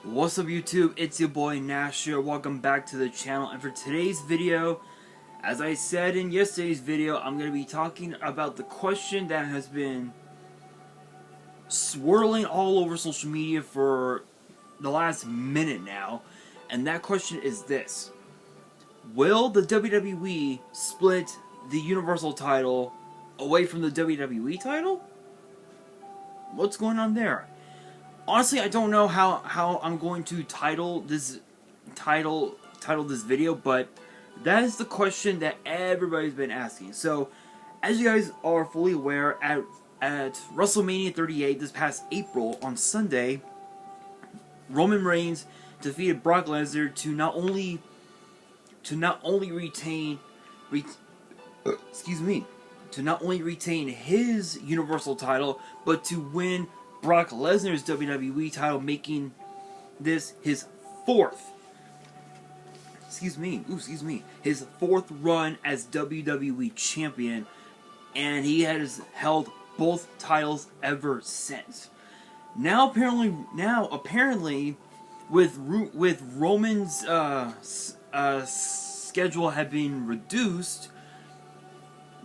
What's up YouTube, it's your boy Nash here, welcome back to the channel, and for today's video, as I said in yesterday's video, I'm going to be talking about the question that has been swirling all over social media for the last minute now, and that question is this: will the WWE split the Universal title away from the WWE title? What's going on there? Honestly, I don't know how I'm going to title this video, but that is the question that everybody's been asking. So, as you guys are fully aware, at WrestleMania 38 this past April on Sunday, Roman Reigns defeated Brock Lesnar to not only retain his Universal title, but to win Brock Lesnar's WWE title, making this his fourth run as WWE champion, and he has held both titles ever since. Now apparently, with Roman's schedule had been reduced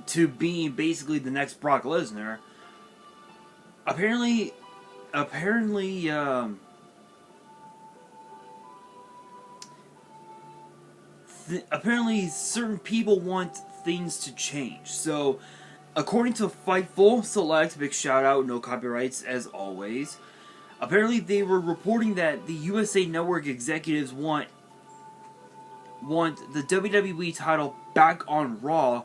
to being basically the next Brock Lesnar, apparently certain people want things to change. So, according to Fightful Select, big shout out, no copyrights as always, apparently they were reporting that the USA Network executives want the WWE title back on Raw,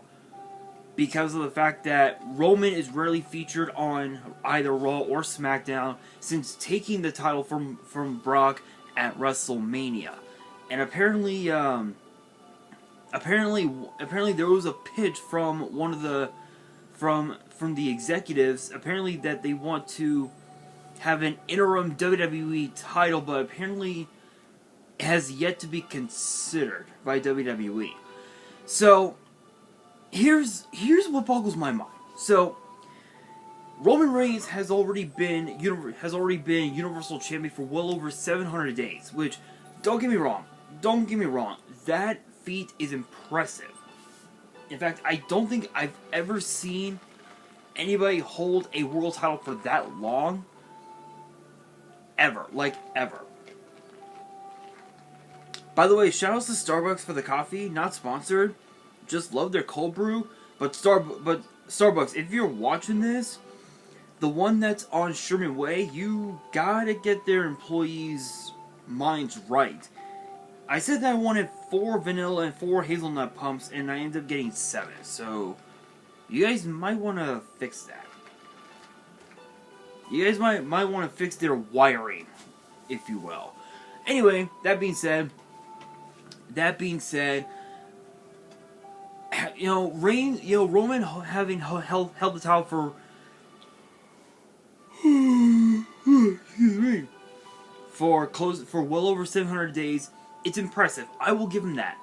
because of the fact that Roman is rarely featured on either Raw or SmackDown since taking the title from Brock at WrestleMania. And apparently there was a pitch from one of the from the executives, apparently, that they want to have an interim WWE title, but apparently it has yet to be considered by WWE. So here's what boggles my mind. So, Roman Reigns has already been Universal Champion for well over 700 days, which, don't get me wrong, that feat is impressive. In fact, I don't think I've ever seen anybody hold a world title for that long, ever. By the way, shoutouts to Starbucks for the coffee, not sponsored. Just love their cold brew, but Starbucks, if you're watching this, the one that's on Sherman Way, you gotta get their employees' minds right. I said that I wanted 4 vanilla and 4 hazelnut pumps, and I ended up getting 7. So, you guys might want to fix that. You guys might want to fix their wiring, if you will. Anyway, that being said. Roman having held the title for for well over 700 days, it's impressive. I will give him that.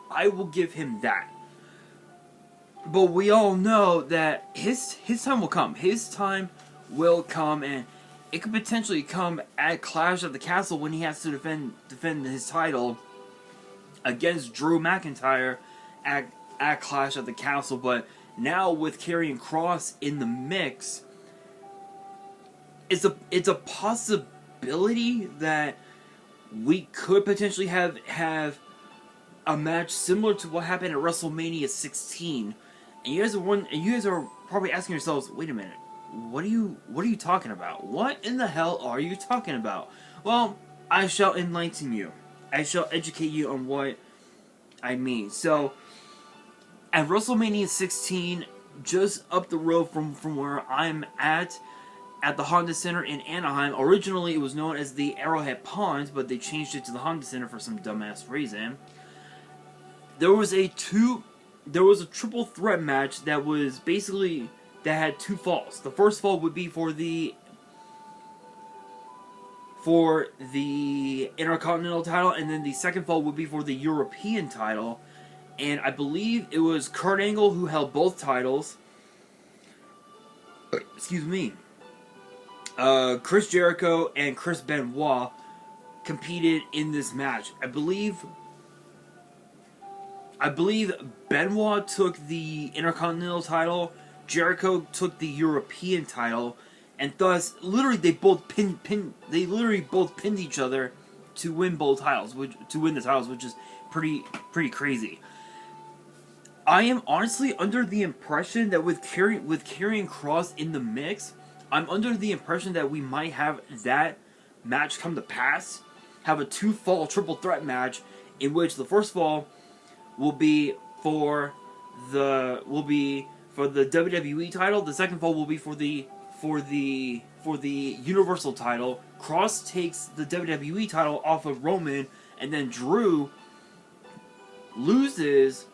But we all know that his time will come. His time will come, and it could potentially come at Clash at the Castle when he has to defend his title against Drew McIntyre at Clash at the Castle. But now with Karrion Kross in the mix, it's a possibility that we could potentially have a match similar to what happened at WrestleMania 16. And you guys are probably asking yourselves, wait a minute, what are you talking about? What in the hell are you talking about? Well, I shall enlighten you. I shall educate you on what I mean. So, at WrestleMania 16, just up the road from where I'm at the Honda Center in Anaheim, originally it was known as the Arrowhead Pond, but they changed it to the Honda Center for some dumbass reason. There was a triple threat match that had 2 falls. The first fall would be for the Intercontinental title, and then the second fall would be for the European title. And I believe it was Kurt Angle who held both titles. Chris Jericho and Chris Benoit competed in this match. I believe Benoit took the Intercontinental title, Jericho took the European title, and thus literally they both pinned each other to win both titles, which is pretty crazy. I am honestly under the impression that with Karrion Kross in the mix, I'm under the impression that we might have that match come to pass, have a 2-fall triple threat match in which the first fall will be for the WWE title, the second fall will be for the Universal title. Kross takes the WWE title off of Roman, and then Drew loses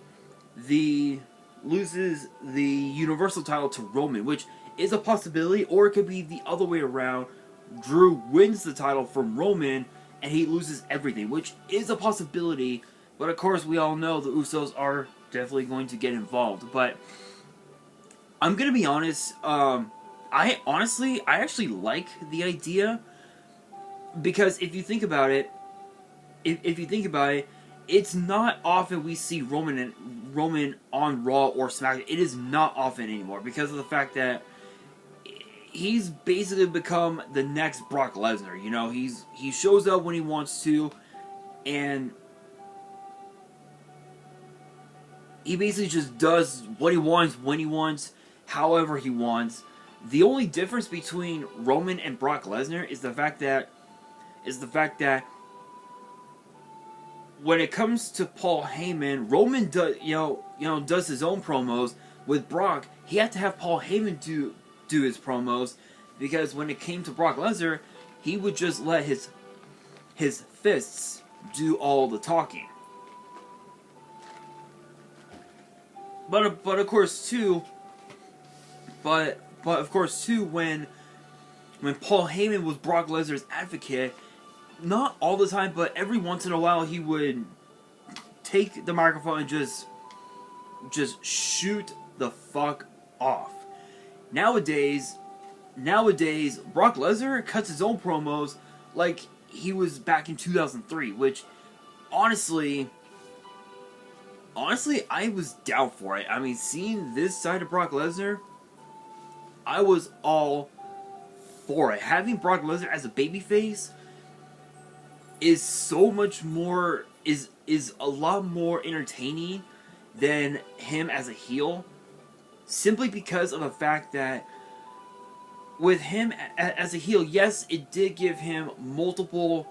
the Universal title to Roman, which is a possibility, or it could be the other way around. Drew wins the title from Roman, and he loses everything, which is a possibility. But of course, we all know the Usos are definitely going to get involved. But I'm gonna be honest. I actually like the idea, because if you think about it, it's not often we see Roman on Raw or SmackDown. It is not often anymore because of the fact that he's basically become the next Brock Lesnar. You know, he shows up when he wants to, and he basically just does what he wants, when he wants, however he wants. The only difference between Roman and Brock Lesnar is the fact that when it comes to Paul Heyman, Roman does his own promos. With Brock, he had to have Paul Heyman do his promos, because when it came to Brock Lesnar, he would just let his fists do all the talking. But of course too, when Paul Heyman was Brock Lesnar's advocate, not all the time, but every once in a while he would take the microphone and just shoot the fuck off. Nowadays, Brock Lesnar cuts his own promos like he was back in 2003, which honestly, I was down for it. I mean, seeing this side of Brock Lesnar, I was all for it. Having Brock Lesnar as a babyface is so much more, is a lot more entertaining than him as a heel, simply because of the fact that with him as a heel, yes, it did give him multiple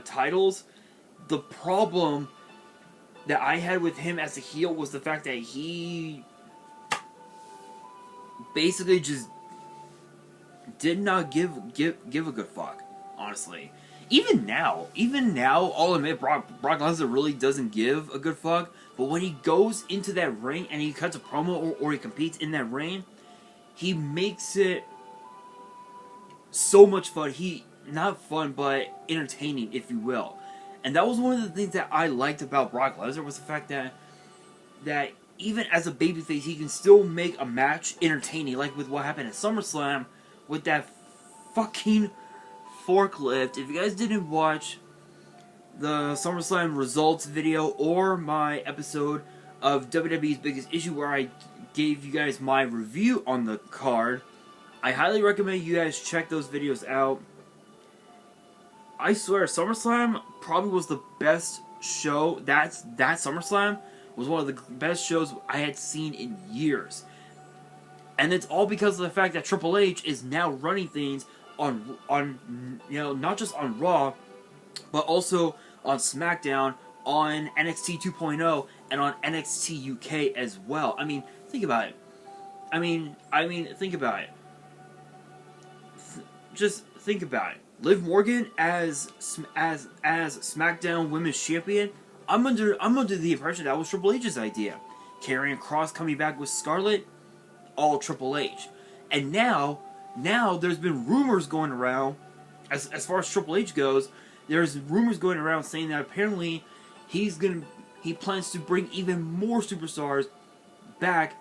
titles. The problem that I had with him as a heel was the fact that he basically just did not give a good fuck, honestly. Even now, I'll admit Brock Lesnar really doesn't give a good fuck, but when he goes into that ring and he cuts a promo or he competes in that ring, he makes it so much fun. Not fun, but entertaining, if you will. And that was one of the things that I liked about Brock Lesnar, was the fact that even as a babyface, he can still make a match entertaining, like with what happened at SummerSlam with that fucking forklift. If you guys didn't watch the SummerSlam results video or my episode of WWE's Biggest Issue where I gave you guys my review on the card, I highly recommend you guys check those videos out. I swear, SummerSlam probably was the best show. That SummerSlam was one of the best shows I had seen in years. And it's all because of the fact that Triple H is now running things on not just on Raw, but also on SmackDown, on NXT 2.0, and on NXT UK as well. I mean, think about it. Think about it. Just think about it. Liv Morgan as SmackDown Women's Champion. I'm under the impression that was Triple H's idea. Karrion Kross coming back with Scarlett, all Triple H. And now there's been rumors going around, as far as Triple H goes, there's rumors going around saying that apparently he plans to bring even more superstars back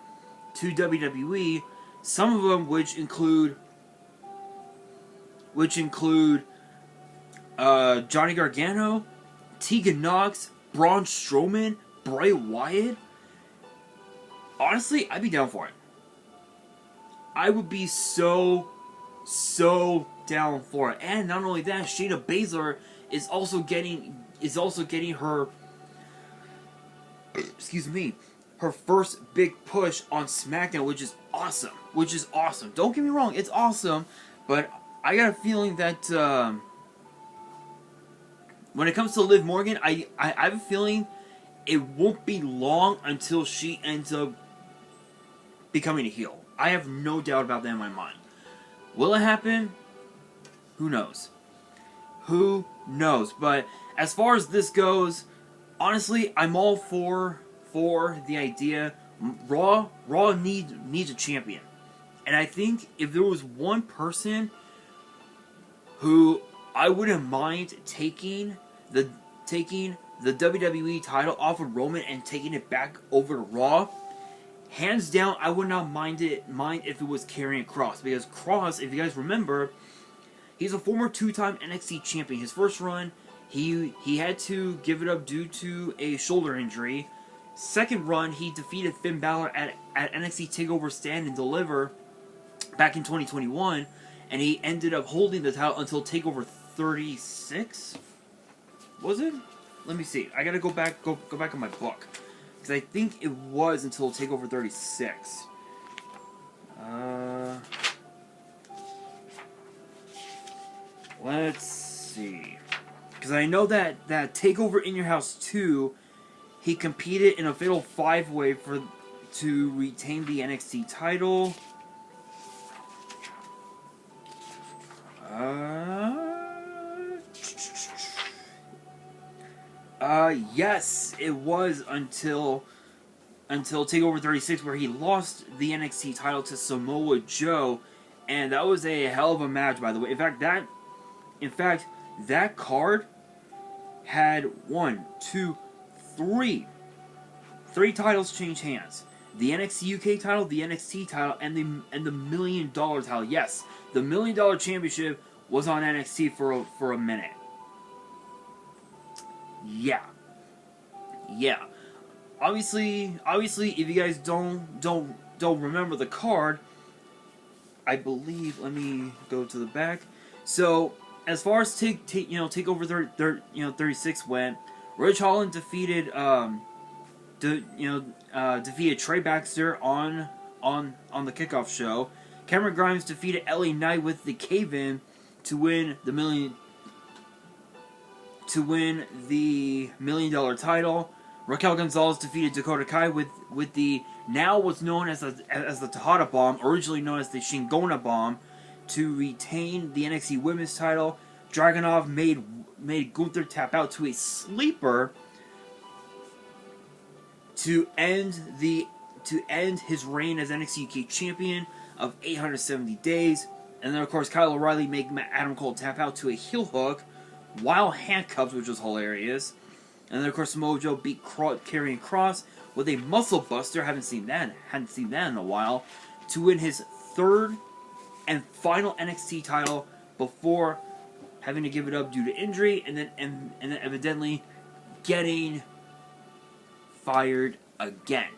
to WWE. Some of them which include which include Johnny Gargano, Tegan Nox, Braun Strowman, Bray Wyatt, honestly, I'd be down for it. I would be so down for it. And not only that, Shayna Baszler is also getting her, excuse me, her first big push on SmackDown, which is awesome. Don't get me wrong, it's awesome, but I got a feeling that when it comes to Liv Morgan, I have a feeling it won't be long until she ends up becoming a heel. I have no doubt about that in my mind. Will it happen? Who knows? Who knows? But as far as this goes, honestly, I'm all for the idea. Raw needs a champion. And I think if there was one person who I wouldn't mind taking the WWE title off of Roman and taking it back over to Raw, hands down, I would not mind if it was Karrion Kross, because Kross, if you guys remember, he's a former two-time NXT champion. His first run, he had to give it up due to a shoulder injury. Second run, he defeated Finn Balor at NXT TakeOver Stand and Deliver back in 2021, and he ended up holding the title until TakeOver 36. Was it? Let me see. I gotta go back on my book, because I think it was until TakeOver 36. Let's see. Because I know that TakeOver In Your House 2, he competed in a Fatal 5-Way to retain the NXT title. Yes, it was until TakeOver 36, where he lost the NXT title to Samoa Joe, and that was a hell of a match, by the way. In fact, that card had three titles change hands: the NXT UK title, the NXT title, and the $1 million title. Yes, the $1 million championship was on NXT for a minute. Yeah. Obviously, if you guys don't remember the card, I believe. Let me go to the back. So as far as TakeOver 36 went, Ridge Holland defeated defeated Trey Baxter on the kickoff show. Cameron Grimes defeated LA Knight with the cave-in to win the $1 million title. Raquel Gonzalez defeated Dakota Kai with the now what's known as the Tejada Bomb, originally known as the Shingona Bomb, to retain the NXT Women's title. Dragunov made Gunther tap out to a sleeper to end his reign as NXT UK champion of 870 days. And then, of course, Kyle O'Reilly made Adam Cole tap out to a heel hook while handcuffed, which was hilarious. And then, of course, Samoa Joe beat Karrion Kross with a muscle buster. Hadn't seen that in a while, to win his third and final NXT title before having to give it up due to injury, and then evidently getting fired again.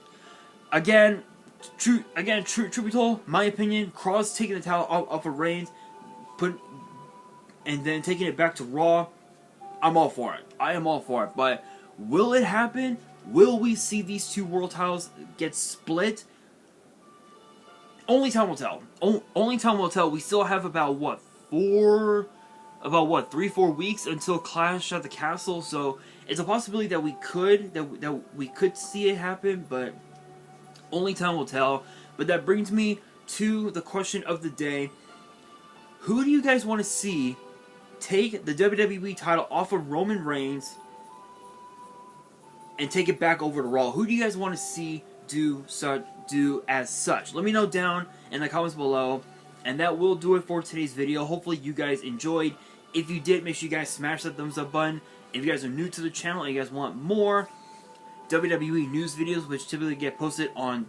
Truth be told, my opinion, Kross taking the title off of Reigns, and then taking it back to Raw, I'm all for it. I am all for it. But will it happen? Will we see these two world titles get split? Only time will tell. Only time will tell. We still have about 3-4 weeks until Clash at the Castle, so it's a possibility that we could see it happen, but only time will tell. But that brings me to the question of the day: who do you guys want to see take the WWE title off of Roman Reigns and take it back over to Raw? Who do you guys want to see do as such? Let me know down in the comments below. And that will do it for today's video. Hopefully you guys enjoyed. If you did, make sure you guys smash that thumbs up button. If you guys are new to the channel and you guys want more WWE news videos, which typically get posted on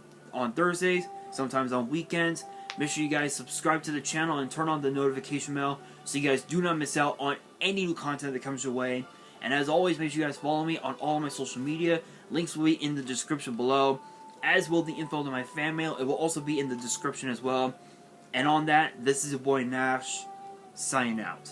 Thursdays, sometimes on weekends, Make sure you guys subscribe to the channel and turn on the notification bell so you guys do not miss out on any new content that comes your way. And as always, make sure you guys follow me on all of my social media. Links will be in the description below, as will the info to my fan mail. It will also be in the description as well. And on that, this is your boy Nash, signing out.